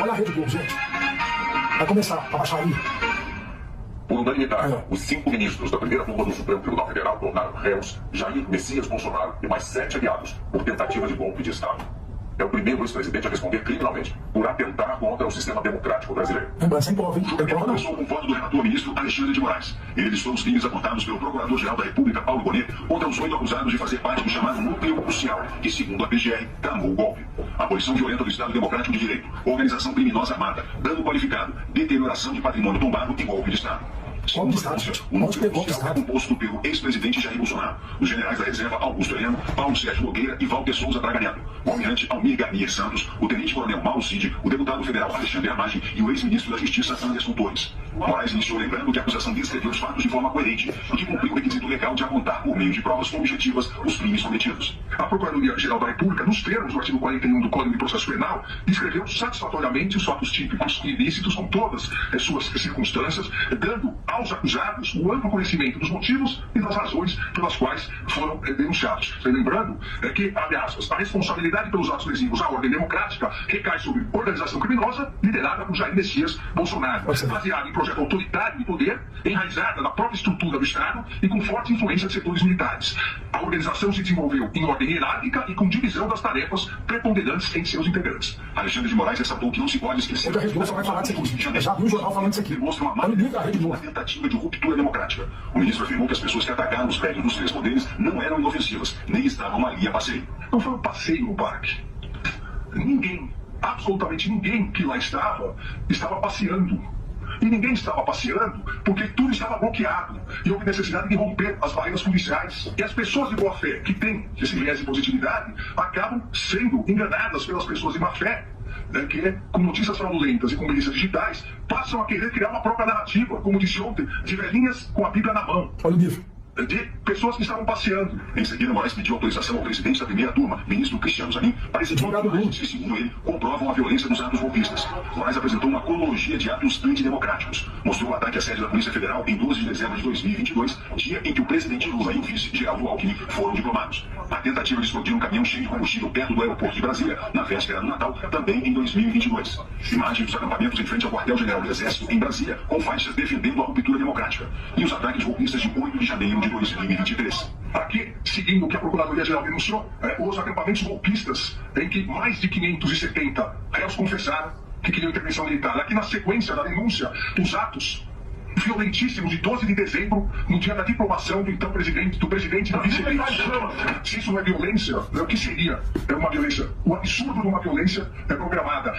Olha a Rede Globo, gente. Vai começar a baixar aí. Por unanimidade, os 5 ministros da primeira turma do Supremo Tribunal Federal tornaram réus Jair Messias Bolsonaro e mais 7 aliados por tentativa de golpe de Estado. É o primeiro ex-presidente a responder criminalmente por atentar contra o sistema democrático brasileiro. Lembra, sem prova, hein? Tem prova não. Começou com o voto do relator ministro Alexandre de Moraes. Ele listou os crimes apontados pelo Procurador-Geral da República, Paulo Gonet, contra os 8 acusados de fazer parte do chamado núcleo crucial, que, segundo a PGR, tramou o golpe. Abolição violenta do Estado Democrático de Direito, organização criminosa armada, dano qualificado, deterioração de patrimônio tombado e golpe de Estado. Golpe de Estado. O núcleo crucial é composto pelo ex-presidente Jair Bolsonaro, os generais da reserva Augusto Heleno, Paulo Sérgio Nogueira e Walter Souza Braga Neto, o almirante Almir Garnier Santos, o tenente-coronel Mauro Cid, o deputado federal Alexandre Amagem e o ex-ministro da Justiça Anderson Torres. Moraes iniciou lembrando que a acusação descreveu os fatos de forma coerente e que cumpriu o requisito legal de apontar por meio de provas objetivas os crimes cometidos. A Procuradoria-Geral da República, nos termos do artigo 41 do Código de Processo Penal, descreveu satisfatoriamente os fatos típicos e ilícitos com todas as suas circunstâncias, dando aos acusados o amplo conhecimento dos motivos e das razões pelas quais foram denunciados. Lembrando que, abre aspas, a responsabilidade pelos atos lesivos à ordem democrática recai sobre organização criminosa liderada por Jair Messias Bolsonaro, baseada em projeto autoritário de poder, enraizada na própria estrutura do Estado e com forte influência de setores militares. A organização se desenvolveu em ordem hierárquica e com divisão das tarefas preponderantes entre seus integrantes. Alexandre de Moraes ressaltou que não se pode esquecer. Hoje a Rede Globo só vai falar disso aqui. Eu já vi um jornal falando disso aqui. Demonstra uma Olha o livro da Rede Globo. tentativa de ruptura democrática. O ministro afirmou que as pessoas que atacaram os prédios dos 3 poderes não eram inofensivas, nem estavam ali a passeio. Não foi um passeio no parque. Ninguém, absolutamente ninguém que lá estava passeando. E ninguém estava passeando porque tudo estava bloqueado. E houve necessidade de romper as barreiras policiais. E as pessoas de boa fé que têm esse viés de positividade acabam sendo enganadas pelas pessoas de má fé, que, com notícias fraudulentas e com milícias digitais, passam a querer criar uma própria narrativa, como disse ontem, de velhinhas com a Bíblia na mão. Olha o livro. De pessoas que estavam passeando. Em seguida, Moraes pediu autorização ao presidente da primeira turma, ministro Cristiano Zanin, para exibir imagens que, segundo ele, comprovam a violência dos atos golpistas. Moraes apresentou uma cronologia de atos antidemocráticos. Mostrou o ataque à sede da Polícia Federal em 12 de dezembro de 2022, dia em que o presidente Lula e o vice, Geraldo Alckmin, foram diplomados. A tentativa de explodir um caminhão cheio de combustível perto do aeroporto de Brasília, na véspera do Natal, também em 2022. Imagens dos acampamentos em frente ao quartel-general do Exército, em Brasília, com faixas defendendo a ruptura democrática. E os ataques golpistas de 8 de janeiro de 2023. Aqui, seguindo o que a Procuradoria-Geral denunciou, os acampamentos golpistas, em que mais de 570 réus confessaram que queriam intervenção militar. Aqui, na sequência da denúncia dos atos violentíssimos de 12 de dezembro, no dia da diplomação do então presidente, do presidente e do vice-presidente. Se isso não é violência, o que seria? É uma violência, o absurdo de uma violência programada.